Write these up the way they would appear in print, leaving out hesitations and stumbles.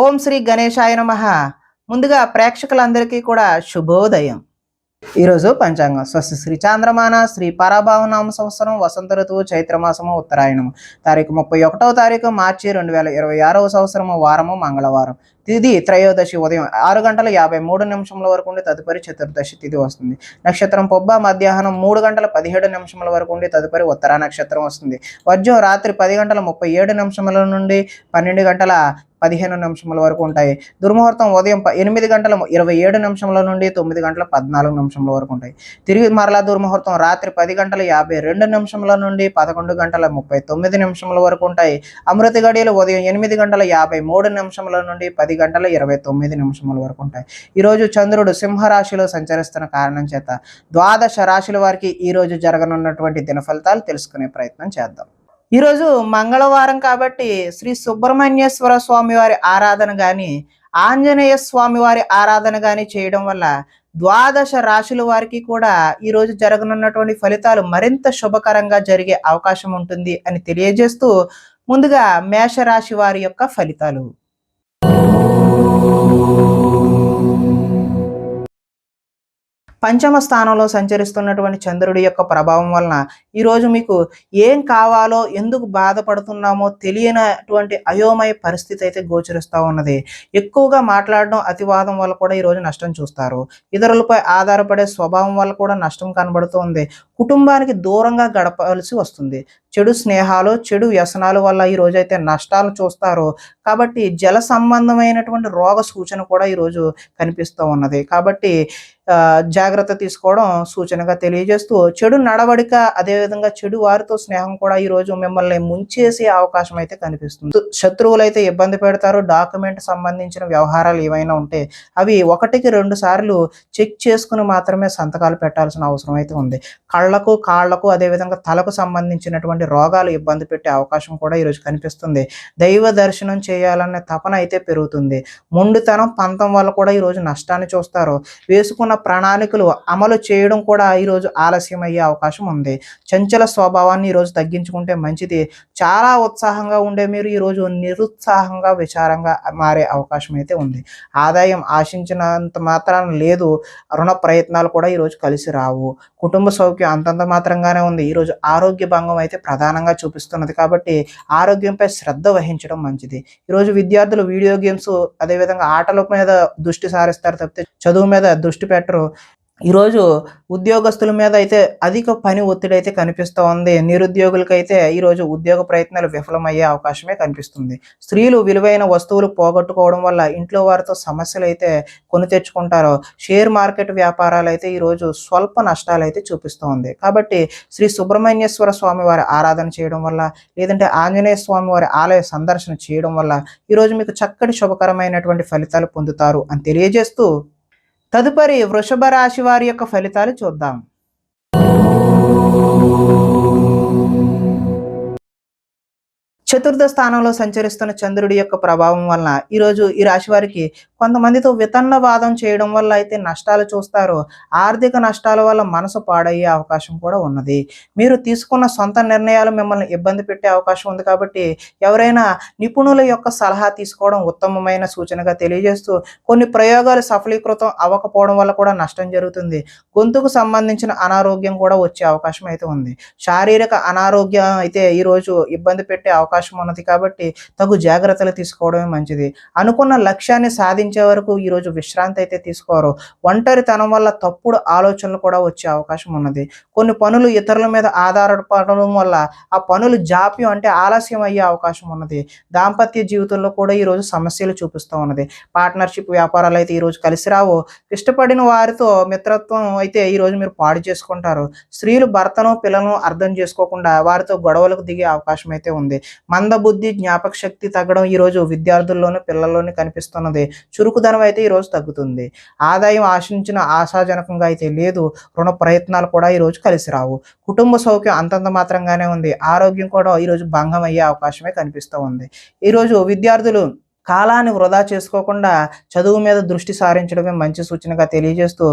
ఓం శ్రీ గణేశాయ నమః. ముందుగా ప్రేక్షకులందరికీ కూడా శుభోదయం. ఈరోజు పంచాంగం స్వస్తి శ్రీ చాంద్రమాన శ్రీ పరాభావనామ సంవత్సరం వసంత ఋతువు చైత్రమాసము ఉత్తరాయణము తారీఖు 31వ తారీఖు మార్చి 2026వ సంవత్సరము వారము మంగళవారం. తిథి త్రయోదశి ఉదయం 6:53 వరకు ఉండి తదుపరి చతుర్దశి తిథి వస్తుంది. నక్షత్రం పొబ్బ మధ్యాహ్నం 3:17 వరకు ఉండి తదుపరి ఉత్తరా నక్షత్రం వస్తుంది. వర్జం రాత్రి 10:37 నుండి 12:15 వరకు ఉంటాయి. దుర్ముహూర్తం ఉదయం 8:27 నుండి 9:14 వరకు ఉంటాయి. తిరిగి మరలా దుర్ముహూర్తం రాత్రి 10:52 నుండి 11:39 వరకు ఉంటాయి. అమృత గడియలు ఉదయం 8:53 నుండి 10:29 వరకు ఉంటాయి. ఈరోజు చంద్రుడు సింహరాశిలో సంచరిస్తున్న కారణం చేత ద్వాదశ రాశుల వారికి ఈరోజు జరగనున్నటువంటి దిన ఫలితాలు తెలుసుకునే ప్రయత్నం చేద్దాం. ఈరోజు మంగళవారం కాబట్టి శ్రీ సుబ్రహ్మణ్యేశ్వర స్వామి వారి ఆరాధన కానీ ఆంజనేయ స్వామి వారి ఆరాధన కానీ చేయడం వల్ల ద్వాదశ రాశుల వారికి కూడా ఈరోజు జరగనున్నటువంటి ఫలితాలు మరింత శుభకరంగా జరిగే అవకాశం ఉంటుంది అని తెలియజేస్తూ ముందుగా మేషరాశి వారి యొక్క ఫలితాలు. పంచమ స్థానంలో సంచరిస్తున్నటువంటి చంద్రుడి యొక్క ప్రభావం వలన ఈరోజు మీకు ఏం కావాలో ఎందుకు బాధపడుతున్నామో తెలియనటువంటి అయోమయ పరిస్థితి అయితే గోచరిస్తూ ఉన్నది. ఎక్కువగా మాట్లాడడం అతివాదం వల్ల కూడా ఈరోజు నష్టం చూస్తారు. ఇతరులపై ఆధారపడే స్వభావం వల్ల కూడా నష్టం కనబడుతుంది. కుటుంబానికి దూరంగా గడపాల్సి వస్తుంది. చెడు స్నేహాలు చెడు వ్యసనాల వల్ల ఈ రోజు అయితే నష్టాలు చూస్తారు. కాబట్టి జల సంబంధమైనటువంటి రోగ సూచన కూడా ఈరోజు కనిపిస్తూ ఉన్నది. కాబట్టి జాగ్రత్త తీసుకోవడం సూచనగా తెలియజేస్తూ చెడు నడవడిక అదేవిధంగా చెడు వారితో స్నేహం కూడా ఈరోజు మిమ్మల్ని ముంచేసే అవకాశం అయితే కనిపిస్తుంది. శత్రువులు అయితే ఇబ్బంది పెడతారు. డాక్యుమెంట్ సంబంధించిన వ్యవహారాలు ఏవైనా ఉంటే అవి 1-2 సార్లు చెక్ చేసుకుని మాత్రమే సంతకాలు పెట్టాల్సిన అవసరం అయితే ఉంది. కళ్ళకు కాళ్లకు అదేవిధంగా తలకు సంబంధించినటువంటి రోగాలు ఇబ్బంది పెట్టే అవకాశం కూడా ఈరోజు కనిపిస్తుంది. దైవ దర్శనం చేయాలనే తపన అయితే పెరుగుతుంది. మొండితనం పంతం వల్ల కూడా ఈరోజు నష్టాన్ని చూస్తారు. వేసుకున్న ప్రణాళికలు అమలు చేయడం కూడా ఈరోజు ఆలస్యం అయ్యే అవకాశం ఉంది. చంచల స్వభావాన్ని ఈరోజు తగ్గించుకుంటే మంచిది. చాలా ఉత్సాహంగా ఉండే మీరు ఈరోజు నిరుత్సాహంగా విచారంగా మారే అవకాశం అయితే ఉంది. ఆదాయం ఆశించినంత మాత్రాన లేదు. రుణ ప్రయత్నాలు కూడా ఈరోజు కలిసి రావు. కుటుంబ సౌఖ్యం అంతంత మాత్రంగానే ఉంది. ఈరోజు ఆరోగ్య భంగం అయితే ప్రధానంగా చూపిస్తున్నది. కాబట్టి ఆరోగ్యంపై శ్రద్ధ వహించడం మంచిది. ఈరోజు విద్యార్థులు వీడియో గేమ్స్ అదేవిధంగా ఆటల మీద దృష్టి సారిస్తారు తప్పితే చదువు మీద దృష్టి పెట్టరు. ఈరోజు ఉద్యోగస్తుల మీద అయితే అధిక పని ఒత్తిడి అయితే కనిపిస్తూ ఉంది. నిరుద్యోగులకైతే ఈరోజు ఉద్యోగ ప్రయత్నాలు విఫలమయ్యే అవకాశమే కనిపిస్తుంది. స్త్రీలు విలువైన వస్తువులు పోగొట్టుకోవడం వల్ల ఇంట్లో వారితో సమస్యలు అయితే కొని తెచ్చుకుంటారు. షేర్ మార్కెట్ వ్యాపారాలు అయితే ఈరోజు స్వల్ప నష్టాలు అయితే చూపిస్తూ ఉంది. కాబట్టి శ్రీ సుబ్రహ్మణ్యేశ్వర స్వామి వారి ఆరాధన చేయడం వల్ల లేదంటే ఆంజనేయ స్వామి వారి ఆలయ సందర్శన చేయడం వల్ల ఈరోజు మీకు చక్కటి శుభకరమైనటువంటి ఫలితాలు పొందుతారు అని తెలియజేస్తూ తదుపరి వృషభ రాశి వారి యొక్క ఫలితాలు చూద్దాం. చతుర్థ స్థానంలో సంచరిస్తున్న చంద్రుడి యొక్క ప్రభావం వలన ఈరోజు ఈ రాశి వారికి కొంతమందితో వితన్నవాదం చేయడం వల్ల అయితే నష్టాలు చూస్తారు. ఆర్థిక నష్టాల వల్ల మనసు పాడయ్యే అవకాశం కూడా ఉన్నది. మీరు తీసుకున్న సొంత నిర్ణయాలు మిమ్మల్ని ఇబ్బంది పెట్టే అవకాశం ఉంది. కాబట్టి ఎవరైనా నిపుణుల యొక్క సలహా తీసుకోవడం ఉత్తమమైన సూచనగా తెలియజేస్తూ కొన్ని ప్రయోగాలు సఫలీకృతం అవ్వకపోవడం వల్ల కూడా నష్టం జరుగుతుంది. గొంతుకు సంబంధించిన అనారోగ్యం కూడా వచ్చే అవకాశం అయితే ఉంది. శారీరక అనారోగ్యం అయితే ఈరోజు ఇబ్బంది పెట్టే అవకాశం ఉన్నది. కాబట్టి తగు జాగ్రత్తలు తీసుకోవడమే మంచిది. అనుకున్న లక్ష్యాన్ని సాధించే వరకు ఈరోజు విశ్రాంతి అయితే తీసుకోరు. ఒంటరితనం వల్ల తప్పుడు ఆలోచనలు కూడా వచ్చే అవకాశం ఉన్నది. కొన్ని పనులు ఇతరుల మీద ఆధారపడడం వల్ల ఆ పనులు జాప్యం అంటే ఆలస్యం అయ్యే అవకాశం ఉన్నది. దాంపత్య జీవితంలో కూడా ఈరోజు సమస్యలు చూపిస్తూ ఉన్నది. పార్ట్నర్షిప్ వ్యాపారాలు అయితే ఈరోజు కలిసి రావు. ఇష్టపడిన వారితో మిత్రత్వం అయితే ఈరోజు మీరు పాడు చేసుకుంటారు. స్త్రీలు భర్తను పిల్లలను అర్థం చేసుకోకుండా వారితో గొడవలకు దిగే అవకాశం అయితే ఉంది. మందబుద్ధి జ్ఞాపక శక్తి తగ్గడం ఈరోజు విద్యార్థుల్లోనూ పిల్లల్లోనూ కనిపిస్తున్నది. చురుకుదనం అయితే ఈరోజు తగ్గుతుంది. ఆదాయం ఆశించిన ఆశాజనకంగా అయితే లేదు. రుణ ప్రయత్నాలు కూడా ఈరోజు కలిసి రావు. కుటుంబ సౌఖ్యం అంతంత మాత్రంగానే ఉంది. ఆరోగ్యం కూడా ఈరోజు భంగం అయ్యే అవకాశమే కనిపిస్తూ ఉంది. ఈరోజు విద్యార్థులు కాలాన్ని వృధా చేసుకోకుండా చదువు మీద దృష్టి సారించడమే మంచి సూచనగా తెలియజేస్తూ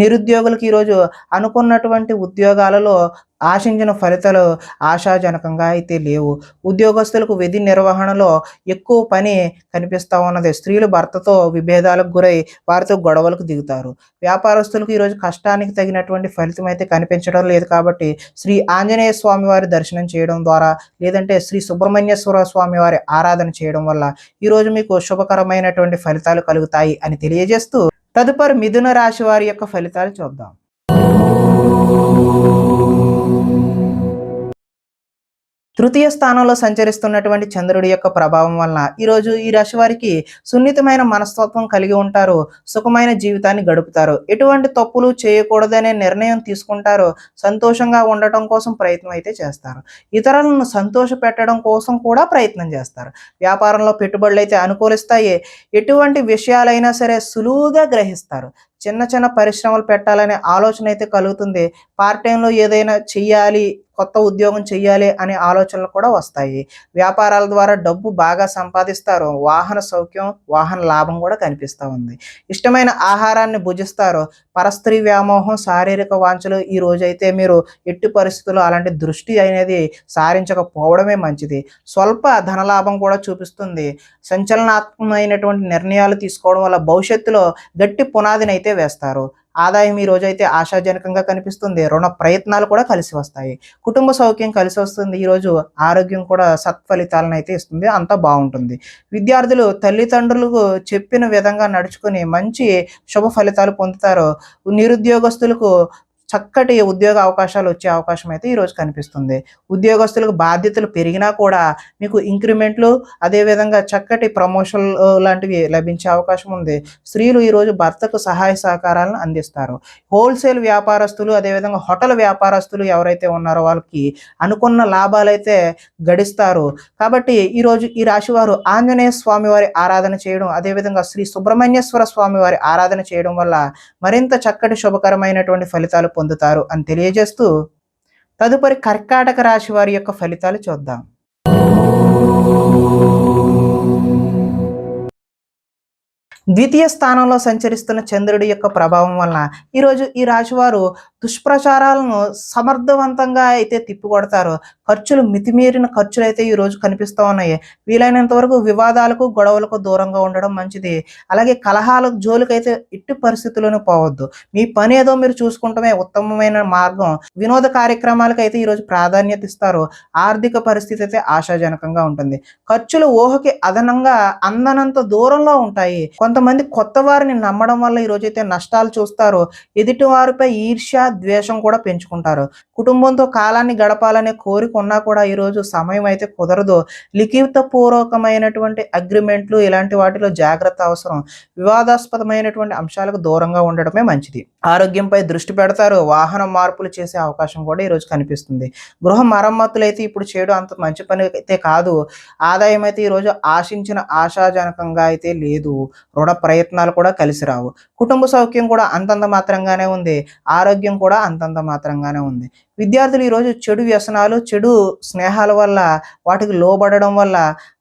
నిరుద్యోగులకు ఈరోజు అనుకున్నటువంటి ఉద్యోగాలలో ఆశించిన ఫలితాలు ఆశాజనకంగా అయితే లేవు. ఉద్యోగస్తులకు విధి నిర్వహణలో ఎక్కువ పని కనిపిస్తా ఉన్నది. స్త్రీలు భర్తతో విభేదాలకు గురై వారితో గొడవలకు దిగుతారు. వ్యాపారస్తులకు ఈరోజు కష్టానికి తగినటువంటి ఫలితం అయితే కనిపించడం లేదు కాబట్టి శ్రీ ఆంజనేయ స్వామి వారి దర్శనం చేయడం ద్వారా, లేదంటే శ్రీ సుబ్రహ్మణ్యేశ్వర స్వామి వారి ఆరాధన చేయడం వల్ల ఈరోజు మీకు శుభకరమైనటువంటి ఫలితాలు కలుగుతాయి అని తెలియజేస్తూ, తదుపరి మిథున రాశి వారి యొక్క ఫలితాలు చూద్దాం. తృతీయ స్థానంలో సంచరిస్తున్నటువంటి చంద్రుడి యొక్క ప్రభావం వలన ఈరోజు ఈ రాశి వారికి సున్నితమైన మనస్తత్వం కలిగి ఉంటారు. సుఖమైన జీవితాన్ని గడుపుతారు. ఎటువంటి తప్పులు చేయకూడదనే నిర్ణయం తీసుకుంటారు. సంతోషంగా ఉండటం కోసం ప్రయత్నం అయితే చేస్తారు. ఇతరులను సంతోష పెట్టడం కోసం కూడా ప్రయత్నం చేస్తారు. వ్యాపారంలో పెట్టుబడులు అయితే అనుకూలిస్తాయి. ఎటువంటి విషయాలైనా సరే సులువుగా గ్రహిస్తారు. చిన్న చిన్న పరిశ్రమలు పెట్టాలనే ఆలోచన అయితే కలుగుతుంది. పార్ట్ టైంలో ఏదైనా చెయ్యాలి, కొత్త ఉద్యోగం చెయ్యాలి అనే ఆలోచనలు కూడా వస్తాయి. వ్యాపారాల ద్వారా డబ్బు బాగా సంపాదిస్తారు. వాహన సౌఖ్యం, వాహన లాభం కూడా కనిపిస్తూ ఉంది. ఇష్టమైన ఆహారాన్ని భుజిస్తారు. పరస్త్రీ వ్యామోహం, శారీరక వాంఛలు ఈ రోజైతే మీరు ఎట్టి పరిస్థితుల్లో అలాంటి దృష్టి అనేది సారించకపోవడమే మంచిది. స్వల్ప ధనలాభం కూడా చూపిస్తుంది. సంచలనాత్మకమైనటువంటి నిర్ణయాలు తీసుకోవడం వల్ల భవిష్యత్తులో గట్టి పునాదిని అయితే వేస్తారు. ఆదాయం ఈ రోజైతే ఆశాజనకంగా కనిపిస్తుంది. రుణ ప్రయత్నాలు కూడా కలిసి వస్తాయి. కుటుంబ సౌఖ్యం కలిసి వస్తుంది. ఈరోజు ఆరోగ్యం కూడా సత్ఫలితాలను అయితే ఇస్తుంది. అంతా బాగుంటుంది. విద్యార్థులు తల్లిదండ్రులకు చెప్పిన విధంగా నడుచుకుని మంచి శుభ ఫలితాలు పొందుతారు. నిరుద్యోగస్తులకు చక్కటి ఉద్యోగ అవకాశాలు వచ్చే అవకాశం అయితే ఈరోజు కనిపిస్తుంది. ఉద్యోగస్తులకు బాధ్యతలు పెరిగినా కూడా మీకు ఇంక్రిమెంట్లు, అదేవిధంగా చక్కటి ప్రమోషన్ లాంటివి లభించే అవకాశం ఉంది. స్త్రీలు ఈరోజు భర్తకు సహాయ సహకారాలను అందిస్తారు. హోల్సేల్ వ్యాపారస్తులు, అదేవిధంగా హోటల్ వ్యాపారస్తులు ఎవరైతే ఉన్నారో వాళ్ళకి అనుకున్న లాభాలైతే గడిస్తారు. కాబట్టి ఈరోజు ఈ రాశి వారు ఆంజనేయ స్వామి వారి ఆరాధన చేయడం, అదేవిధంగా శ్రీ సుబ్రహ్మణ్యేశ్వర స్వామి వారి ఆరాధన చేయడం వల్ల మరింత చక్కటి శుభకరమైనటువంటి ఫలితాలు పొందుతారు అని తెలియజేస్తూ, తదుపరి కర్కాటక రాశి వారి యొక్క ఫలితాలు చూద్దాం. ద్వితీయ స్థానంలో సంచరిస్తున్న చంద్రుడి యొక్క ప్రభావం వలన ఈరోజు ఈ రాశివారు దుష్ప్రచారాలను సమర్థవంతంగా అయితే తిప్పికొడతారు. ఖర్చులు మితిమీరిన ఖర్చులు అయితే ఈరోజు కనిపిస్తూ ఉన్నాయి. వీలైనంత వరకు వివాదాలకు, గొడవలకు దూరంగా ఉండడం మంచిది. అలాగే కలహాల జోలికైతే ఎట్టి పరిస్థితుల్లోనూ పోవద్దు. మీ పని ఏదో మీరు చూసుకుంటమే ఉత్తమమైన మార్గం. వినోద కార్యక్రమాలకు అయితే ఈరోజు ప్రాధాన్యత ఇస్తారు. ఆర్థిక పరిస్థితి అయితే ఆశాజనకంగా ఉంటుంది. ఖర్చులు ఊహకి అదనంగా అందనంత దూరంలో ఉంటాయి. కొంతమంది కొత్త వారిని నమ్మడం వల్ల ఈరోజైతే నష్టాలు చూస్తారు. ఎదుటి వారిపై ఈర్ష్య, ద్వేషం కూడా పెంచుకుంటారు. కుటుంబంతో కాలాన్ని గడపాలనే కోరిక ఉన్నా కూడా ఈరోజు సమయం అయితే కుదరదు. లిఖిత పూర్వకమైనటువంటి అగ్రిమెంట్లు ఇలాంటి వాటిలో జాగ్రత్త అవసరం. వివాదాస్పదమైనటువంటి అంశాలకు దూరంగా ఉండడమే మంచిది. ఆరోగ్యంపై దృష్టి పెడతారు. వాహన మార్పులు చేసే అవకాశం కూడా ఈరోజు కనిపిస్తుంది. గృహ మరమ్మతులు అయితే ఇప్పుడు చేయడం అంత మంచి పని అయితే కాదు. ఆదాయం అయితే ఈరోజు ఆశించిన ఆశాజనకంగా అయితే లేదు. రుణ ప్రయత్నాలు కూడా కలిసి రావు. కుటుంబ సౌఖ్యం కూడా అంతంత మాత్రంగానే ఉంది. ఆరోగ్యం కూడా అంతంత మాత్రంగానే ఉంది. విద్యార్థులు ఈరోజు చెడు వ్యసనాలు, చెడు స్నేహాల వల్ల, వాటికి లోబడడం వల్ల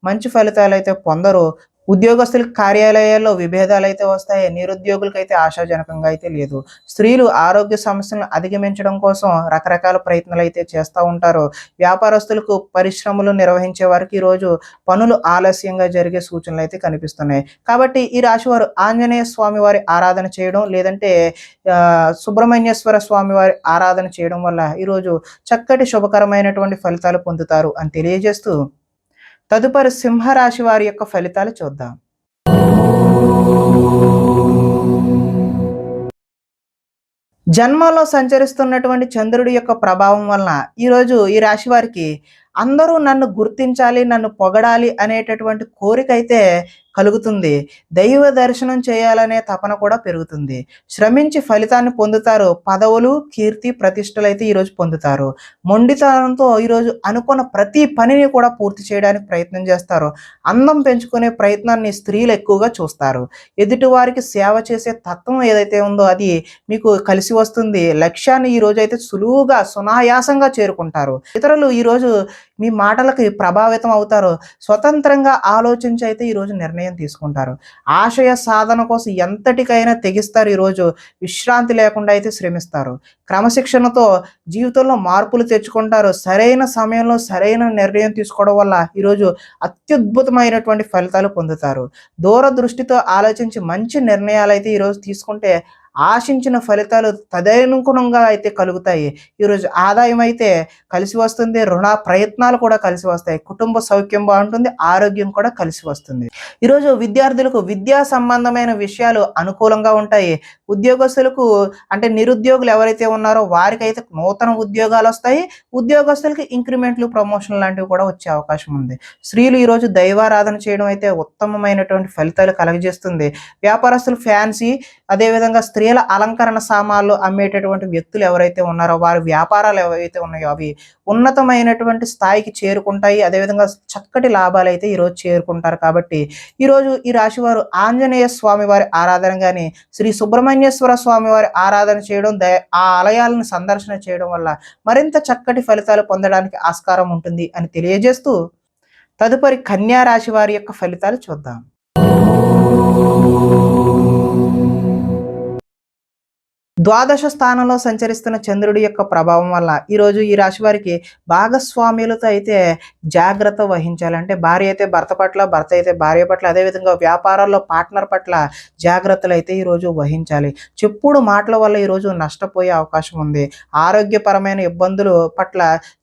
మంచి ఫలితాలు అయితే పొందరు. ఉద్యోగస్తులకు కార్యాలయాల్లో విభేదాలు అయితే వస్తాయి. నిరుద్యోగులకు అయితే ఆశాజనకంగా అయితే లేదు. స్త్రీలు ఆరోగ్య సమస్యలను అధిగమించడం కోసం రకరకాల ప్రయత్నాలు అయితే చేస్తూ ఉంటారు. వ్యాపారస్తులకు, పరిశ్రమలు నిర్వహించే వారికి ఈరోజు పనులు ఆలస్యంగా జరిగే సూచనలు అయితే కనిపిస్తున్నాయి. కాబట్టి ఈ రాశి వారు ఆంజనేయ స్వామి వారి ఆరాధన చేయడం, లేదంటే సుబ్రహ్మణ్యేశ్వర స్వామి వారి ఆరాధన చేయడం వల్ల ఈరోజు చక్కటి శుభకరమైనటువంటి ఫలితాలు పొందుతారు అని తెలియజేస్తూ, తదుపరి సింహరాశి వారి యొక్క ఫలితాలు చూద్దాం. జన్మలో సంచరిస్తున్నటువంటి చంద్రుడి యొక్క ప్రభావం వలన ఈరోజు ఈ రాశి వారికి అందరూ నన్ను గుర్తించాలి, నన్ను పొగడాలి అనేటటువంటి కోరిక అయితే కలుగుతుంది. దైవ దర్శనం చేయాలనే తపన కూడా పెరుగుతుంది. శ్రమించి ఫలితాన్ని పొందుతారు. పదవులు, కీర్తి, ప్రతిష్టలు అయితే ఈరోజు పొందుతారు. మొండితనంతో ఈరోజు అనుకున్న ప్రతి పనిని కూడా పూర్తి చేయడానికి ప్రయత్నం చేస్తారు. అందం పెంచుకునే ప్రయత్నాన్ని స్త్రీలు ఎక్కువగా చూస్తారు. ఎదుటి వారికి సేవ చేసే తత్వం ఏదైతే ఉందో అది మీకు కలిసి వస్తుంది. లక్ష్యాన్ని ఈరోజు అయితే సులువుగా, సునాయాసంగా చేరుకుంటారు. ఇతరులు ఈరోజు మీ మాటలకి ప్రభావితం అవుతారు. స్వతంత్రంగా ఆలోచించి అయితే ఈరోజు నిర్ణయం నిర్ణయం తీసుకుంటారు. ఆశయ సాధన కోసం ఎంతటికైనా తెగిస్తారు. ఈరోజు విశ్రాంతి లేకుండా అయితే శ్రమిస్తారు. క్రమశిక్షణతో జీవితంలో మార్పులు తెచ్చుకుంటారు. సరైన సమయంలో సరైన నిర్ణయం తీసుకోవడం వల్ల ఈరోజు అత్యద్భుతమైనటువంటి ఫలితాలు పొందుతారు. దూరదృష్టితో ఆలోచించి మంచి నిర్ణయాలు అయితే ఈరోజు తీసుకుంటే ఆశించిన ఫలితాలు తదనుగుణంగా అయితే కలుగుతాయి. ఈరోజు ఆదాయం అయితే కలిసి వస్తుంది. రుణ ప్రయత్నాలు కూడా కలిసి వస్తాయి. కుటుంబ సౌఖ్యం బాగుంటుంది. ఆరోగ్యం కూడా కలిసి వస్తుంది. ఈరోజు విద్యార్థులకు విద్యా సంబంధమైన విషయాలు అనుకూలంగా ఉంటాయి. ఉద్యోగస్తులకు అంటే నిరుద్యోగులు ఎవరైతే ఉన్నారో వారికైతే నూతన ఉద్యోగాలు వస్తాయి. ఉద్యోగస్తులకి ఇంక్రిమెంట్లు, ప్రమోషన్ లాంటివి కూడా వచ్చే అవకాశం ఉంది. స్త్రీలు ఈరోజు దైవారాధన చేయడం అయితే ఉత్తమమైనటువంటి ఫలితాలు కలుగజేస్తుంది. వ్యాపారస్తులు ఫ్యాన్సీ, అదేవిధంగా స్త్రీల అలంకరణ సామాన్లు అమ్మేటటువంటి వ్యక్తులు ఎవరైతే ఉన్నారో వారి వ్యాపారాలు ఏవైతే ఉన్నాయో అవి ఉన్నతమైనటువంటి స్థాయికి చేరుకుంటాయి. అదేవిధంగా చక్కటి లాభాలు అయితే ఈరోజు చేరుకుంటారు. కాబట్టి ఈరోజు ఈ రాశి వారు ఆంజనేయ స్వామి వారి ఆరాధన కానీ, శ్రీ సుబ్రహ్మణ్యేశ్వర స్వామి వారి ఆరాధన చేయడం, ఆ ఆలయాలను సందర్శన చేయడం వల్ల మరింత చక్కటి ఫలితాలు పొందడానికి ఆస్కారం ఉంటుంది అని తెలియజేస్తూ తదుపరి కన్యా రాశి వారి యొక్క ఫలితాలు చూద్దాం. ద్వాదశ స్థానంలో సంచరిస్తున్న చంద్రుడి యొక్క ప్రభావం వల్ల ఈరోజు ఈ రాశి వారికి భాగస్వామ్యులతో అయితే జాగ్రత్త వహించాలి. అంటే భార్య అయితే భర్త పట్ల, భర్త అయితే భార్య పట్ల, అదేవిధంగా వ్యాపారాల్లో పార్ట్నర్ పట్ల జాగ్రత్తలు అయితే ఈరోజు వహించాలి. చెప్పుడు మాటల వల్ల ఈరోజు నష్టపోయే అవకాశం ఉంది. ఆరోగ్యపరమైన ఇబ్బందులు పట్ల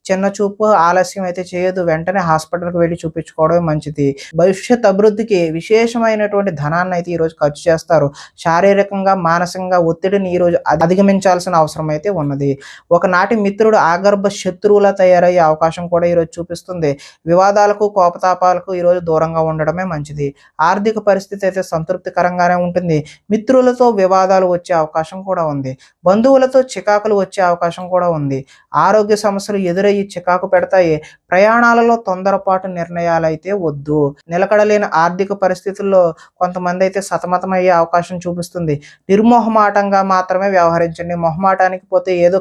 చిన్న చూపు, ఆలస్యం అయితే చేయదు. వెంటనే హాస్పిటల్కి వెళ్ళి చూపించుకోవడమే మంచిది. భవిష్యత్ అభివృద్ధికి విశేషమైనటువంటి ధనాన్ని అయితే ఈరోజు ఖర్చు చేస్తారు. శారీరకంగా, మానసికంగా ఒత్తిడిని ఈరోజు అధిగమించాల్సిన అవసరం అయితే ఉన్నది. ఒకనాటి మిత్రుడు ఆగర్భ శత్రువులా తయారయ్యే అవకాశం కూడా ఈరోజు చూపిస్తుంది. వివాదాలకు, కోపతాపాలకు ఈరోజు దూరంగా ఉండడమే మంచిది. ఆర్థిక పరిస్థితి అయితే సంతృప్తికరంగానే ఉంటుంది. మిత్రులతో వివాదాలు వచ్చే అవకాశం కూడా ఉంది. బంధువులతో చికాకులు వచ్చే అవకాశం కూడా ఉంది. ఆరోగ్య సమస్యలు ఎదురయ్యి చికాకు పెడతాయి. ప్రయాణాలలో తొందరపాటు నిర్ణయాలు అయితే వద్దు. నిలకడలేని ఆర్థిక పరిస్థితుల్లో కొంతమంది అయితే సతమతమయ్యే అవకాశం చూపిస్తుంది. నిర్మోహమాటంగా మాత్రమే వ్యవహరించండి. మొహమాటానికి పోతే ఏదో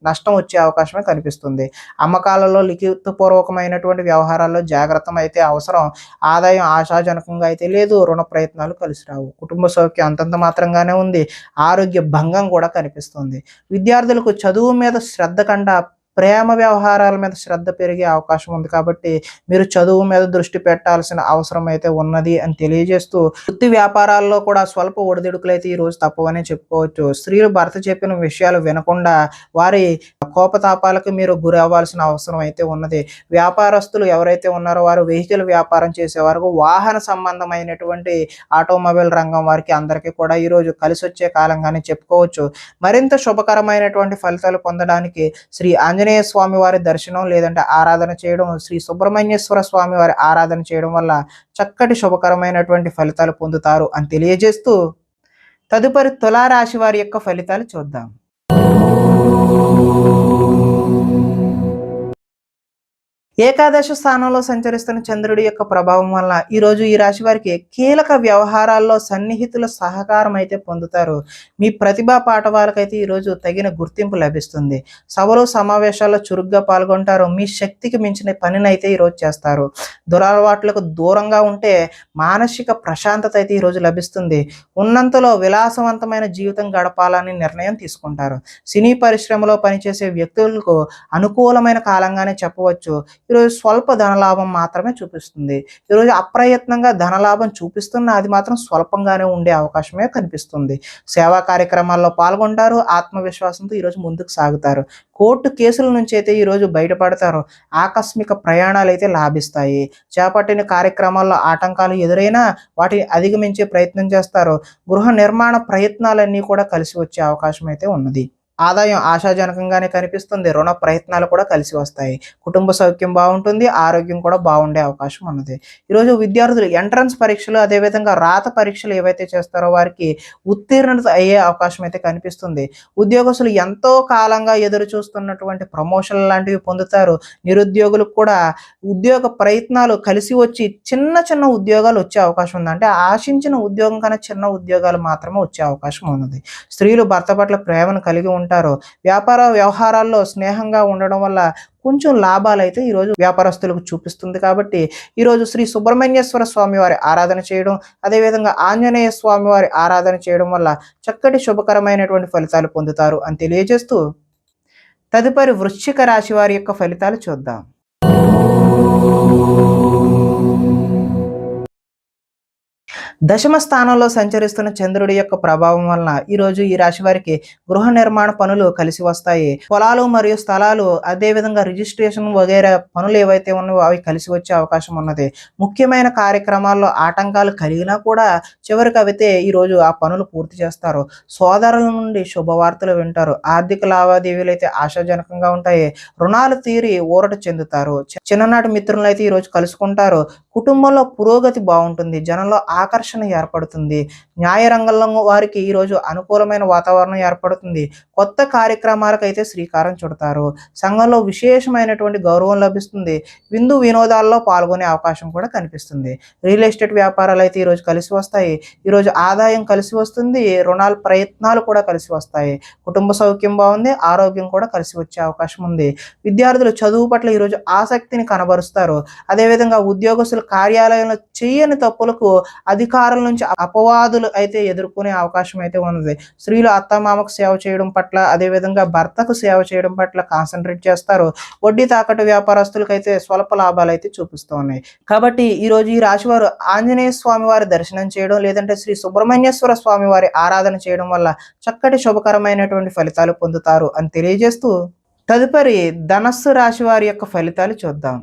నష్టం వచ్చే అవకాశమే కనిపిస్తుంది. అమ్మకాలలో లిఖితపూర్వకమైనటువంటి వ్యవహారాల్లో జాగ్రత్త అయితే అవసరం. ఆదాయం ఆశాజనకంగా అయితే లేదు. రుణ ప్రయత్నాలు కలిసి రావు. కుటుంబ సౌఖ్యం అంతంత మాత్రంగానే ఉంది. ఆరోగ్య భంగం కూడా కనిపిస్తుంది. విద్యార్థులకు చదువు మీద శ్రద్ధ కంటే ప్రేమ వ్యవహారాల మీద శ్రద్ధ పెరిగే అవకాశం ఉంది. కాబట్టి మీరు చదువు మీద దృష్టి పెట్టాల్సిన అవసరం అయితే ఉన్నది అని తెలియజేస్తూ వృత్తి వ్యాపారాల్లో కూడా స్వల్ప ఒడిదుడుకులు అయితే ఈరోజు తప్పవనే చెప్పుకోవచ్చు. స్త్రీలు భర్త చెప్పిన విషయాలు వినకుండా వారి కోపతాపాలకు మీరు గురి అవ్వాల్సిన అవసరం అయితే ఉన్నది. వ్యాపారస్తులు ఎవరైతే ఉన్నారో వారు వెహికల్ వ్యాపారం చేసే వరకు వాహన సంబంధమైనటువంటి ఆటోమొబైల్ రంగం వారికి అందరికీ కూడా ఈరోజు కలిసి వచ్చే కాలంగానే చెప్పుకోవచ్చు. మరింత శుభకరమైనటువంటి ఫలితాలు పొందడానికి శ్రీ ఆంజనేయ స్వామి వారి దర్శనం లేదంటే ఆరాధన చేయడం, శ్రీ సుబ్రహ్మణ్యేశ్వర స్వామి వారి ఆరాధన చేయడం వల్ల చక్కటి శుభకరమైనటువంటి ఫలితాలు పొందుతారు అని తెలియజేస్తూ తదుపరి తులారాశి వారి యొక్క ఫలితాలు చూద్దాం. ఏకాదశ స్థానంలో సంచరిస్తున్న చంద్రుడి యొక్క ప్రభావం వల్ల ఈరోజు ఈ రాశి వారికి కీలక వ్యవహారాల్లో సన్నిహితుల సహకారం అయితే పొందుతారు. మీ ప్రతిభా పాఠవాలకైతే ఈరోజు తగిన గుర్తింపు లభిస్తుంది. సభలు, సమావేశాల్లో చురుగ్గా పాల్గొంటారు. మీ శక్తికి మించిన పనిని అయితే ఈరోజు చేస్తారు. దురలవాట్లకు దూరంగా ఉంటే మానసిక ప్రశాంతత అయితే ఈరోజు లభిస్తుంది. ఉన్నంతలో విలాసవంతమైన జీవితం గడపాలని నిర్ణయం తీసుకుంటారు. సినీ పరిశ్రమలో పనిచేసే వ్యక్తులకు అనుకూలమైన కాలంగానే చెప్పవచ్చు. ఈరోజు స్వల్ప ధనలాభం మాత్రమే చూపిస్తుంది. ఈరోజు అప్రయత్నంగా ధనలాభం చూపిస్తున్న అది మాత్రం స్వల్పంగానే ఉండే అవకాశమే కనిపిస్తుంది. సేవా కార్యక్రమాల్లో పాల్గొంటారు. ఆత్మవిశ్వాసంతో ఈరోజు ముందుకు సాగుతారు. కోర్టు కేసుల నుంచి అయితే ఈరోజు బయటపడతారు. ఆకస్మిక ప్రయాణాలు అయితే లాభిస్తాయి. చేపట్టిన కార్యక్రమాల్లో ఆటంకాలు ఎదురైనా వాటిని అధిగమించే ప్రయత్నం చేస్తారు. గృహ నిర్మాణ ప్రయత్నాలన్నీ కూడా కలిసి వచ్చే అవకాశం అయితే ఉన్నది. ఆదాయం ఆశాజనకంగానే కనిపిస్తుంది. రుణ ప్రయత్నాలు కూడా కలిసి వస్తాయి. కుటుంబ సౌఖ్యం బాగుంటుంది. ఆరోగ్యం కూడా బాగుండే అవకాశం ఉన్నది. ఈరోజు విద్యార్థులు ఎంట్రన్స్ పరీక్షలు, అదేవిధంగా రాత పరీక్షలు ఏవైతే చేస్తారో వారికి ఉత్తీర్ణత అయ్యే అవకాశం అయితే కనిపిస్తుంది. ఉద్యోగస్తులు ఎంతో కాలంగా ఎదురు చూస్తున్నటువంటి ప్రమోషన్లు లాంటివి పొందుతారు. నిరుద్యోగులకు కూడా ఉద్యోగ ప్రయత్నాలు కలిసి వచ్చి చిన్న చిన్న ఉద్యోగాలు వచ్చే అవకాశం ఉంది. అంటే ఆశించిన ఉద్యోగం కన్నా చిన్న ఉద్యోగాలు మాత్రమే వచ్చే అవకాశం ఉన్నది. స్త్రీలు భర్త పట్ల ప్రేమను కలిగి ఉంటారు. వ్యాపార వ్యవహారాల్లో స్నేహంగా ఉండడం వల్ల కొంచెం లాభాలైతే ఈరోజు వ్యాపారస్తులకు చూపిస్తుంది. కాబట్టి ఈరోజు శ్రీ సుబ్రహ్మణ్యేశ్వర స్వామి వారి ఆరాధన చేయడం, అదేవిధంగా ఆంజనేయ స్వామి వారి ఆరాధన చేయడం వల్ల చక్కటి శుభకరమైనటువంటి ఫలితాలు పొందుతారు అని తెలియజేస్తూ, తదుపరి వృశ్చిక రాశి వారి యొక్క ఫలితాలు చూద్దాం. దశమ స్థానంలో సంచరిస్తున్న చంద్రుడి యొక్క ప్రభావం వలన ఈరోజు ఈ రాశి వారికి గృహ నిర్మాణ పనులు కలిసి వస్తాయి. పొలాలు మరియు స్థలాలు, అదేవిధంగా రిజిస్ట్రేషన్ వగైరా పనులు ఏవైతే ఉన్నాయో అవి కలిసి వచ్చే అవకాశం ఉన్నది. ముఖ్యమైన కార్యక్రమాల్లో ఆటంకాలు కలిగినా కూడా చివరికి అవితే ఈరోజు ఆ పనులు పూర్తి చేస్తారు. సోదరుల నుండి శుభవార్తలు వింటారు. ఆర్థిక లావాదేవీలు అయితే ఆశాజనకంగా ఉంటాయి. రుణాలు తీరి ఊరట చెందుతారు. చిన్ననాటి మిత్రులను అయితే ఈరోజు కలుసుకుంటారు. కుటుంబంలో పురోగతి బాగుంటుంది. జనంలో ఆకర్షణ ఏర్పడుతుంది. న్యాయ రంగంలో వారికి ఈరోజు అనుకూలమైన వాతావరణం ఏర్పడుతుంది. కొత్త కార్యక్రమాలకైతే శ్రీకారం చుడతారు. సంఘంలో విశేషమైనటువంటి గౌరవం లభిస్తుంది. విందు వినోదాల్లో పాల్గొనే అవకాశం కూడా కనిపిస్తుంది. రియల్ ఎస్టేట్ వ్యాపారాలు అయితే ఈరోజు కలిసి వస్తాయి. ఈరోజు ఆదాయం కలిసి వస్తుంది. రుణాల ప్రయత్నాలు కూడా కలిసి వస్తాయి. కుటుంబ సౌఖ్యం బాగుంది. ఆరోగ్యం కూడా కలిసి వచ్చే అవకాశం ఉంది. విద్యార్థులు చదువు పట్ల ఈరోజు ఆసక్తిని కనబరుస్తారు. అదేవిధంగా ఉద్యోగస్తులు కార్యాలయంలో చేయని తప్పులకు అధికారుల నుంచి అపవాదులు అయితే ఎదుర్కొనే అవకాశం అయితే ఉన్నది. స్త్రీలు అత్తమామకు సేవ చేయడం పట్ల, అదేవిధంగా భర్తకు సేవ చేయడం పట్ల కాన్సన్ట్రేట్ చేస్తారు. వడ్డీ తాకట్టు వ్యాపారస్తులకు అయితే స్వల్ప లాభాలు అయితే చూపిస్తూ ఉన్నాయి. కాబట్టి ఈరోజు ఈ రాశి వారు ఆంజనేయ స్వామి వారి దర్శనం చేయడం, లేదంటే శ్రీ సుబ్రహ్మణ్యేశ్వర స్వామి వారి ఆరాధన చేయడం వల్ల చక్కటి శుభకరమైనటువంటి ఫలితాలు పొందుతారు అని తెలియజేస్తూ, తదుపరి ధనస్సు రాశి వారి యొక్క ఫలితాలు చూద్దాం.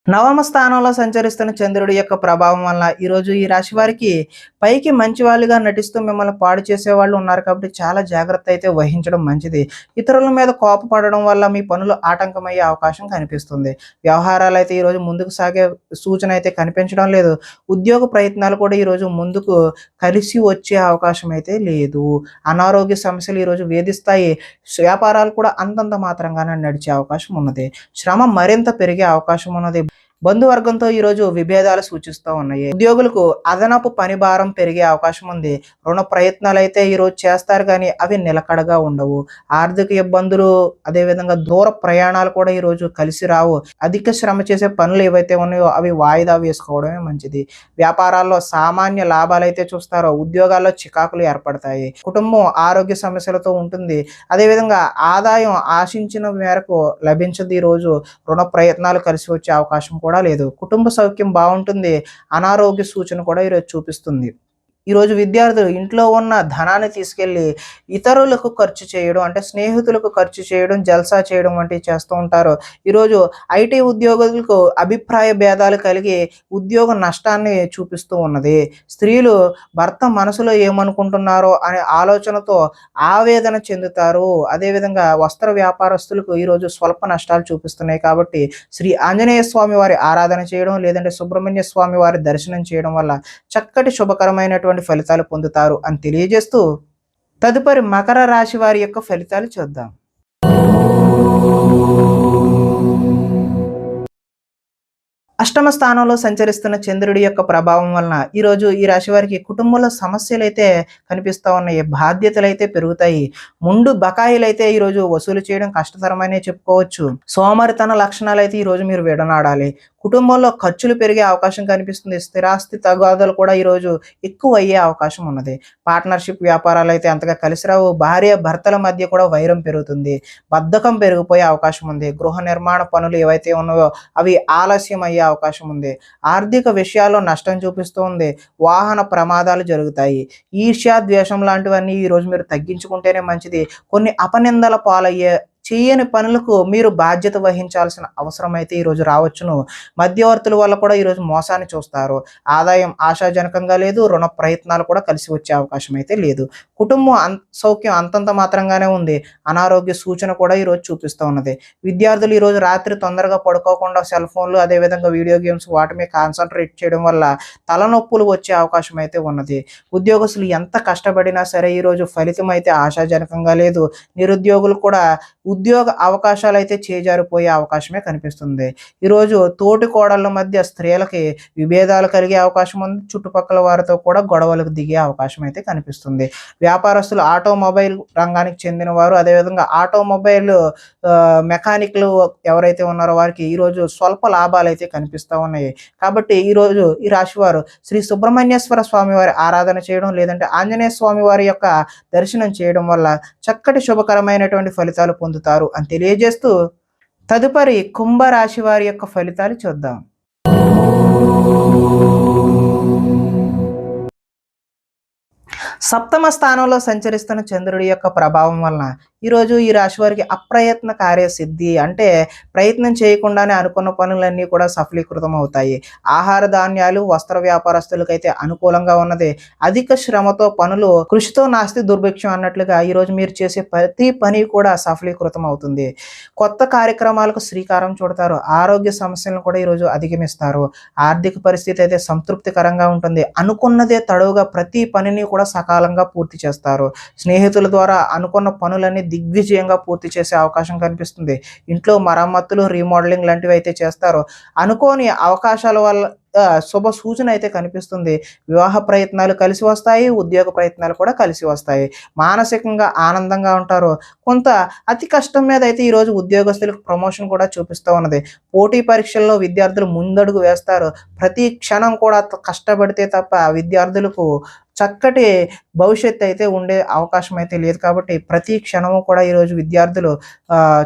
నవమ స్థానంలో సంచరిస్తున్న చంద్రుడి యొక్క ప్రభావం వల్ల ఈరోజు ఈ రాశి వారికి పైకి మంచి వాళ్ళుగా నటిస్తూ మిమ్మల్ని పాడు చేసే వాళ్ళు ఉన్నారు. కాబట్టి చాలా జాగ్రత్త అయితే వహించడం మంచిది. ఇతరుల మీద కోపపడడం వల్ల మీ పనులు ఆటంకమయ్యే అవకాశం కనిపిస్తుంది. వ్యవహారాలు అయితే ఈరోజు ముందుకు సాగే సూచన అయితే కనిపించడం లేదు. ఉద్యోగ ప్రయత్నాలు కూడా ఈరోజు ముందుకు కలిసి వచ్చే అవకాశం అయితే లేదు. అనారోగ్య సమస్యలు ఈరోజు వేధిస్తాయి. వ్యాపారాలు కూడా అంతంత మాత్రంగానే నడిచే అవకాశం ఉన్నది. శ్రమ మరింత పెరిగే అవకాశం ఉన్నది. బంధువర్గంతో ఈరోజు విభేదాలు సూచిస్తూ ఉన్నాయి. ఉద్యోగులకు అదనపు పని భారం పెరిగే అవకాశం ఉంది. రుణ ప్రయత్నాలు అయితే ఈరోజు చేస్తారు, కానీ అవి నిలకడగా ఉండవు. ఆర్థిక ఇబ్బందులు, అదేవిధంగా దూర ప్రయాణాలు కూడా ఈరోజు కలిసి రావు. అధిక శ్రమ చేసే పనులు ఏవైతే ఉన్నాయో అవి వాయిదా వేసుకోవడమే మంచిది. వ్యాపారాల్లో సామాన్య లాభాలు అయితే చూస్తారో, ఉద్యోగాల్లో చికాకులు ఏర్పడతాయి. కుటుంబం ఆరోగ్య సమస్యలతో ఉంటుంది. అదేవిధంగా ఆదాయం ఆశించిన మేరకు లభించదు. ఈరోజు రుణ ప్రయత్నాలు కలిసి వచ్చే అవకాశం కూడా లేదు. కుటుంబ సౌఖ్యం బాగుంటుంది. అనారోగ్య సూచన కూడా ఈరోజు చూపిస్తుంది. ఈరోజు విద్యార్థులు ఇంట్లో ఉన్న ధనాన్ని తీసుకెళ్ళి ఇతరులకు ఖర్చు చేయడం, అంటే స్నేహితులకు ఖర్చు చేయడం, జల్సా చేయడం వంటివి చేస్తూ ఉంటారు. ఈరోజు ఐటీ ఉద్యోగులకు అభిప్రాయ భేదాలు కలిగి ఉద్యోగ నష్టాన్ని చూపిస్తూ ఉన్నది. స్త్రీలు భర్త మనసులో ఏమనుకుంటున్నారో అనే ఆలోచనతో ఆవేదన చెందుతారు. అదేవిధంగా వస్త్ర వ్యాపారస్తులకు ఈరోజు స్వల్ప నష్టాలు చూపిస్తున్నాయి. కాబట్టి శ్రీ ఆంజనేయ స్వామి వారి ఆరాధన చేయడం, లేదంటే సుబ్రహ్మణ్య స్వామి వారి దర్శనం చేయడం వల్ల చక్కటి శుభకరమైనటువంటి ఫలితాలు పొందుతారు అని తెలియజేస్తూ, తదుపరి మకర రాశి వారి యొక్క ఫలితాలు చూద్దాం. అష్టమ స్థానంలో సంచరిస్తున్న చంద్రుడి యొక్క ప్రభావం వలన ఈరోజు ఈ రాశి వారికి కుటుంబంలో సమస్యలు అయితే కనిపిస్తూ ఉన్నాయి. బాధ్యతలు అయితే పెరుగుతాయి. ముందు బకాయిలు అయితే ఈరోజు వసూలు చేయడం కష్టతరమనే చెప్పుకోవచ్చు. సోమరితన లక్షణాలు అయితే ఈరోజు మీరు విడనాడాలి. కుటుంబంలో ఖర్చులు పెరిగే అవకాశం కనిపిస్తుంది. స్థిరాస్తి తగాదాలు కూడా ఈరోజు ఎక్కువ అయ్యే అవకాశం ఉన్నది. పార్ట్నర్షిప్ వ్యాపారాలు అయితే అంతగా కలిసి రావు. భార్య భర్తల మధ్య కూడా వైరం పెరుగుతుంది. బద్ధకం పెరిగిపోయే అవకాశం ఉంది. గృహ నిర్మాణ పనులు ఏవైతే ఉన్నాయో అవి ఆలస్యం అయ్యే అవకాశం ఉంది. ఆర్థిక విషయాల్లో నష్టం చూపిస్తూ ఉంది. వాహన ప్రమాదాలు జరుగుతాయి. ఈర్ష్య, ద్వేషం లాంటివన్నీ ఈరోజు మీరు తగ్గించుకుంటేనే మంచిది. కొన్ని అపనిందల పాలయ్యే చేయని పనులకు మీరు బాధ్యత వహించాల్సిన అవసరం అయితే ఈరోజు రావచ్చును. మధ్యవర్తుల వల్ల కూడా ఈరోజు మోసాన్ని చూస్తారు. ఆదాయం ఆశాజనకంగా లేదు. రుణ ప్రయత్నాలు కూడా కలిసి వచ్చే అవకాశం అయితే లేదు. కుటుంబం సౌఖ్యం అంతంత మాత్రంగానే ఉంది. అనారోగ్య సూచన కూడా ఈరోజు చూపిస్తూ ఉన్నది. విద్యార్థులు ఈరోజు రాత్రి తొందరగా పడుకోకుండా సెల్ ఫోన్లు, అదేవిధంగా వీడియో గేమ్స్ వాటి మీద కాన్సన్ట్రేట్ చేయడం వల్ల తలనొప్పులు వచ్చే అవకాశం అయితే ఉన్నది. ఉద్యోగస్తులు ఎంత కష్టపడినా సరే ఈరోజు ఫలితం అయితే ఆశాజనకంగా లేదు. నిరుద్యోగులు కూడా ఉద్యోగ అవకాశాలు అయితే చేజారిపోయే అవకాశమే కనిపిస్తుంది. ఈరోజు తోటి కోడళ్ళ మధ్య స్త్రీలకి విభేదాలు కలిగే అవకాశం ఉంది. చుట్టుపక్కల వారితో కూడా గొడవలకు దిగే అవకాశం అయితే కనిపిస్తుంది. వ్యాపారస్తులు ఆటోమొబైల్ రంగానికి చెందిన వారు, అదేవిధంగా ఆటోమొబైల్ మెకానిక్‌లు ఎవరైతే ఉన్నారో వారికి ఈరోజు స్వల్ప లాభాలైతే కనిపిస్తా ఉన్నాయి. కాబట్టి ఈరోజు ఈ రాశివారు శ్రీ సుబ్రహ్మణ్యేశ్వర స్వామి వారి ఆరాధన చేయడం, లేదంటే ఆంజనేయ స్వామి వారి యొక్క దర్శనం చేయడం వల్ల చక్కటి శుభకరమైనటువంటి ఫలితాలు పొందుతారు అని తెలియజేస్తూ, తదుపరి కుంభరాశి వారి యొక్క ఫలితాలు చూద్దాం. సప్తమ స్థానంలో సంచరిస్తున్న చంద్రుడి యొక్క ప్రభావం వలన ఈరోజు ఈ రాశి వారికి అప్రయత్న కార్యసిద్ధి, అంటే ప్రయత్నం చేయకుండానే అనుకున్న పనులన్నీ కూడా సఫలీకృతం అవుతాయి. ఆహార ధాన్యాలు, వస్త్ర వ్యాపారస్తులకైతే అనుకూలంగా ఉన్నది. అధిక శ్రమతో పనులు, కృషితో నాస్తి దుర్భిక్షం అన్నట్లుగా ఈరోజు మీరు చేసే ప్రతి పని కూడా సఫలీకృతం అవుతుంది. కొత్త కార్యక్రమాలకు శ్రీకారం చుడతారు. ఆరోగ్య సమస్యలను కూడా ఈరోజు అధిగమిస్తారు. ఆర్థిక పరిస్థితి అయితే సంతృప్తికరంగా ఉంటుంది. అనుకున్నదే తడవుగా ప్రతి పనిని కూడా సకాలంగా పూర్తి చేస్తారు. స్నేహితుల ద్వారా అనుకున్న పనులన్నీ దిగ్విజయంగా పూర్తి చేసే అవకాశం కనిపిస్తుంది. ఇంట్లో మరమ్మతులు, రీమోడలింగ్ లాంటివి అయితే చేస్తారు. అనుకోని అవకాశాల వల్ల శుభ సూచన అయితే కనిపిస్తుంది. వివాహ ప్రయత్నాలు కలిసి వస్తాయి. ఉద్యోగ ప్రయత్నాలు కూడా కలిసి వస్తాయి. మానసికంగా ఆనందంగా ఉంటారు. కొంత అతి కష్టం మీద అయితే ఈరోజు ఉద్యోగస్తులకు ప్రమోషన్ కూడా చూపిస్తూ ఉన్నది. పోటీ పరీక్షల్లో విద్యార్థులు ముందడుగు వేస్తారు. ప్రతి క్షణం కూడా కష్టపడితే తప్ప విద్యార్థులకు చక్కటి భవిష్యత్తు అయితే ఉండే అవకాశం అయితే లేదు. కాబట్టి ప్రతి క్షణము కూడా ఈరోజు విద్యార్థులు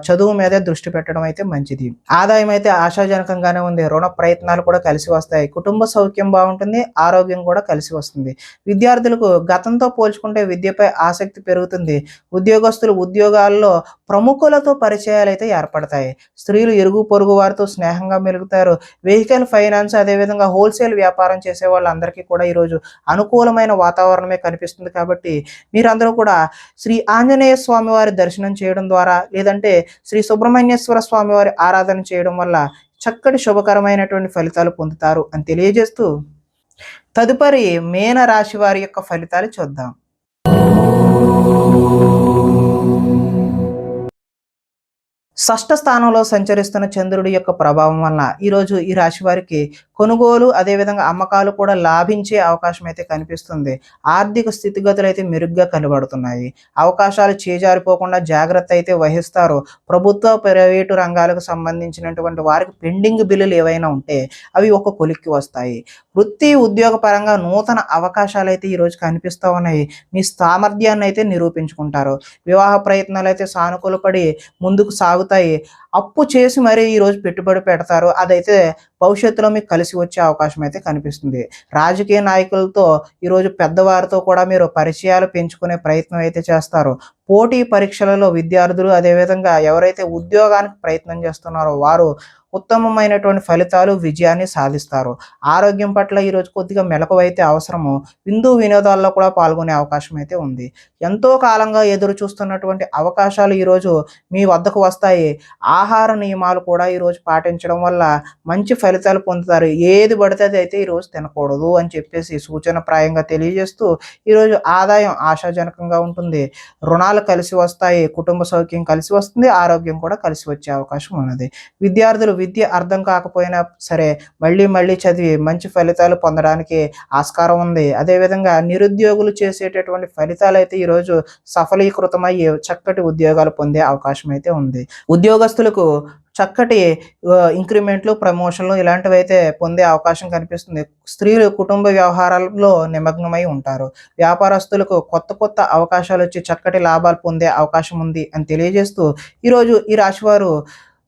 చదువు మీదే దృష్టి పెట్టడం అయితే మంచిది. ఆదాయం అయితే ఆశాజనకంగానే ఉంది. రుణ ప్రయత్నాలు కూడా కలిసి వస్తాయి. కుటుంబ సౌఖ్యం బాగుంటుంది. ఆరోగ్యం కూడా కలిసి వస్తుంది. విద్యార్థులకు గతంతో పోల్చుకుంటే విద్యపై ఆసక్తి పెరుగుతుంది. ఉద్యోగస్తులు ఉద్యోగాల్లో ప్రముఖులతో పరిచయాలు అయితే ఏర్పడతాయి. స్త్రీలు ఇరుగు పొరుగు వారితో స్నేహంగా మెలుగుతారు. వెహికల్ ఫైనాన్స్, అదేవిధంగా హోల్సేల్ వ్యాపారం చేసే వాళ్ళందరికీ కూడా ఈరోజు అనుకూలమైన వాతావరణమే కనిపిస్తుంది. కాబట్టి మీరందరూ కూడా శ్రీ ఆంజనేయ స్వామి వారి దర్శనం చేయడం ద్వారా, లేదంటే శ్రీ సుబ్రహ్మణ్యేశ్వర స్వామి వారి ఆరాధన చేయడం వల్ల చక్కటి శుభకరమైనటువంటి ఫలితాలు పొందుతారు అని తెలియజేస్తూ, తదుపరి మీన రాశి వారి యొక్క ఫలితాలు చూద్దాం. షష్ఠ స్థానంలో సంచరిస్తున్న చంద్రుడి యొక్క ప్రభావం వలన ఈరోజు ఈ రాశి వారికి కొనుగోలు, అదేవిధంగా అమ్మకాలు కూడా లాభించే అవకాశం అయితే కనిపిస్తుంది. ఆర్థిక స్థితిగతులు అయితే మెరుగ్గా కనబడుతున్నాయి. అవకాశాలు చేజారిపోకుండా జాగ్రత్త అయితే వహిస్తారు. ప్రభుత్వ, ప్రైవేటు రంగాలకు సంబంధించినటువంటి వారికి పెండింగ్ బిల్లులు ఏవైనా ఉంటే అవి ఒక కొలిక్కి వస్తాయి. వృత్తి, ఉద్యోగ పరంగా నూతన అవకాశాలు అయితే ఈరోజు కనిపిస్తూ ఉన్నాయి. మీ సామర్థ్యాన్ని అయితే నిరూపించుకుంటారు. వివాహ ప్రయత్నాలు అయితే సానుకూలపడి ముందుకు సాగుతాయి. అప్పు చేసి మరీ ఈరోజు పెట్టుబడి పెడతారు. అదైతే భవిష్యత్తులో మీకు కలిసి వచ్చే అవకాశం అయితే కనిపిస్తుంది. రాజకీయ నాయకులతో ఈరోజు పెద్దవారితో కూడా మీరు పరిచయాలు పెంచుకునే ప్రయత్నం అయితే చేస్తారు. పోటీ పరీక్షలలో విద్యార్థులు, అదేవిధంగా ఎవరైతే ఉద్యోగానికి ప్రయత్నం చేస్తున్నారో వారు ఉత్తమమైనటువంటి ఫలితాలు, విజయాన్ని సాధిస్తారు. ఆరోగ్యం పట్ల ఈరోజు కొద్దిగా మెలకువైతే అవసరము. విందు వినోదాల్లో కూడా పాల్గొనే అవకాశం అయితే ఉంది. ఎంతో కాలంగా ఎదురు చూస్తున్నటువంటి అవకాశాలు ఈరోజు మీ వద్దకు వస్తాయి. ఆహార నియమాలు కూడా ఈరోజు పాటించడం వల్ల మంచి ఫలితాలు పొందుతారు. ఏది పడితే అది అయితే ఈరోజు తినకూడదు అని చెప్పేసి సూచనప్రాయంగా తెలియజేస్తూ, ఈరోజు ఆదాయం ఆశాజనకంగా ఉంటుంది. రుణాలు కలిసి వస్తాయి. కుటుంబ సౌఖ్యం కలిసి వస్తుంది. ఆరోగ్యం కూడా కలిసి వచ్చే అవకాశం ఉన్నది. విద్యార్థులు విద్య అర్థం కాకపోయినా సరే మళ్ళీ చదివి మంచి ఫలితాలు పొందడానికి ఆస్కారం ఉంది. అదేవిధంగా నిరుద్యోగులు చేసేటటువంటి ఫలితాలు అయితే ఈరోజు సఫలీకృతమయ్యి చక్కటి ఉద్యోగాలు పొందే అవకాశం అయితే ఉంది. ఉద్యోగస్తులకు చక్కటి ఇంక్రిమెంట్లు, ప్రమోషన్లు ఇలాంటివి అయితే పొందే అవకాశం కనిపిస్తుంది. స్త్రీలు కుటుంబ వ్యవహారాల్లో నిమగ్నమై ఉంటారు. వ్యాపారస్తులకు కొత్త అవకాశాలు వచ్చి చక్కటి లాభాలు పొందే అవకాశం ఉంది అని తెలియజేస్తూ, ఈరోజు ఈ రాశివారు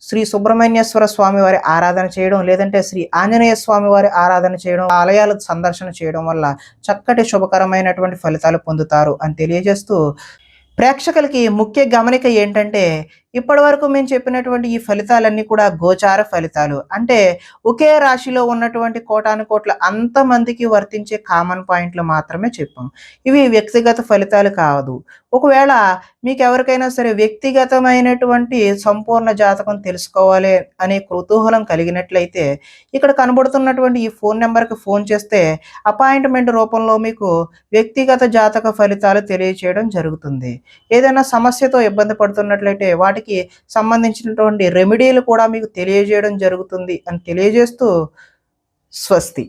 శ్రీ సుబ్రహ్మణ్యేశ్వర స్వామి వారి ఆరాధన చేయడం, లేదంటే శ్రీ ఆంజనేయ స్వామి వారి ఆరాధన చేయడం, ఆలయాల సందర్శన చేయడం వల్ల చక్కటి శుభకరమైనటువంటి ఫలితాలు పొందుతారు అని తెలియజేస్తూ, ప్రేక్షకులకి ముఖ్య గమనిక ఏంటంటే, ఇప్పటి వరకు మేము చెప్పినటువంటి ఈ ఫలితాలన్నీ కూడా గోచార ఫలితాలు. అంటే ఒకే రాశిలో ఉన్నటువంటి కోటాను కోట్ల అంతమందికి వర్తించే కామన్ పాయింట్లు మాత్రమే చెప్పాం. ఇవి వ్యక్తిగత ఫలితాలు కాదు. ఒకవేళ మీకు ఎవరికైనా సరే వ్యక్తిగతమైనటువంటి సంపూర్ణ జాతకం తెలుసుకోవాలి అనే కుతూహలం కలిగినట్లయితే, ఇక్కడ కనబడుతున్నటువంటి ఈ ఫోన్ నెంబర్కి ఫోన్ చేస్తే అపాయింట్మెంట్ రూపంలో మీకు వ్యక్తిగత జాతక ఫలితాలు తెలియచేయడం జరుగుతుంది. ఏదైనా సమస్యతో ఇబ్బంది పడుతున్నట్లయితే వాటికి వాటికి సంబంధించినటువంటి రెమెడీలు కూడా మీకు తెలియజేయడం జరుగుతుంది అని తెలియజేస్తూ స్వస్తి.